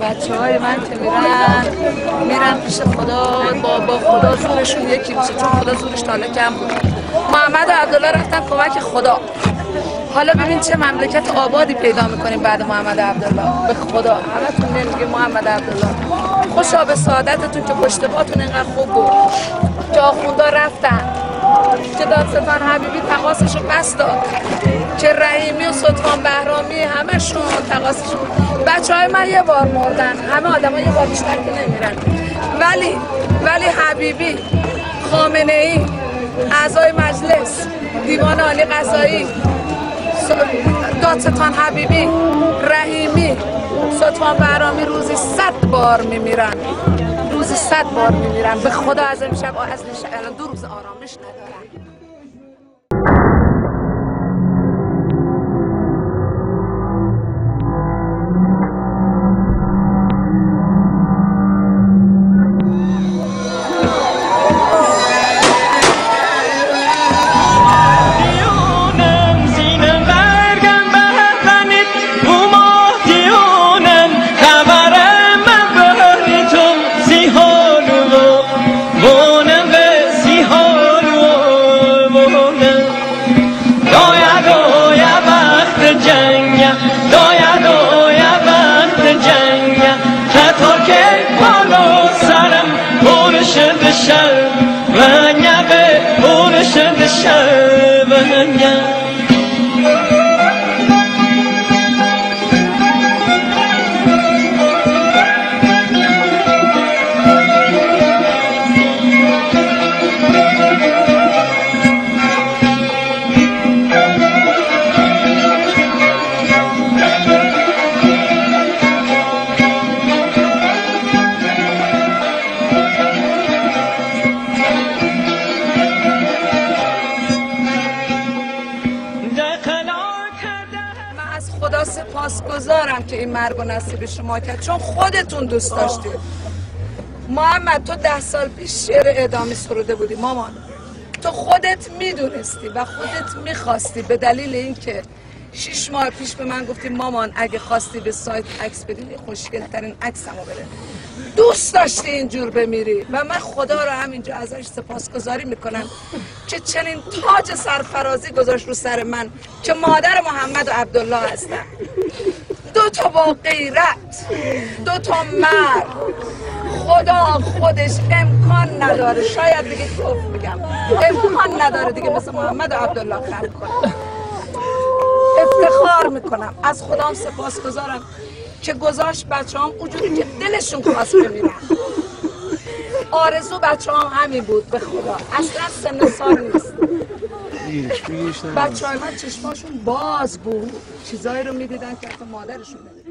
بچه‌های من که میرن پیش خدا، با خدا زورشون یکی میشه، چون خدا زورش تا حالا کم بود. محمد و عبدالله رفتن کمک خدا. حالا ببین چه مملکت آبادی پیدا میکنیم بعد محمد و عبدالله. به خدا همتون نمیگه محمد و عبدالله خوشا به سعادتتون که پشت پاتون اینقدر خوب بود، که آخوندا رفتن، که دادستان حبیبی تقاصشو بس داد، که رحیمی و سلطان بهرامی همشون تقاصشون. بچه‌های من یه بار مردن، همه آدم‌ها یه بار بیشتر که نمیرن، ولی حبیبی، خامنه‌ای، اعضای مجلس، دیوان عالی قضایی، دادستان حبیبی، رحیمی، سلطان بهرامی روزی 100 بار میمیرن، روزی 100 بار میمیرن. به خدا از امشب الان 2 روز آرامش ندارن. سپاسگزارم که این مرگ و نصیب شما کرد، چون خودتون دوست داشتید. محمد تو 10 سال پیش شعر اعدامی سروده بودی مامان، تو خودت میدونستی و خودت میخواستی، به دلیل اینکه 6 ماه پیش به من گفتی مامان اگه خواستی به سایت عکس بدی خوشگل ترین عکسمو بده، دوست داشتی اینجور بمیری و من خدا رو همینجا ازش سپاسگزاری میکنم که چنین تاج سرفرازی گذاشت رو سر من که مادر محمد و عبدالله هستم. 2 تا با غیرت، 2 تا مرد. خدا خودش امکان نداره، شاید بگید کفر بگم، امکان نداره دیگه مثل محمد و عبدالله خلق کنم. افتخار میکنم، از خدام سپاسگزارم که گذاشت بچه‌هام اونجوری که دلشون خواست بمیرن. آرزو بچه‌هام همین بود به خدا، اصلا سن سال نیست. بچه‌های من چشماشون باز بود، چیزایی رو میدیدن که حتی مادرشون نمیدید.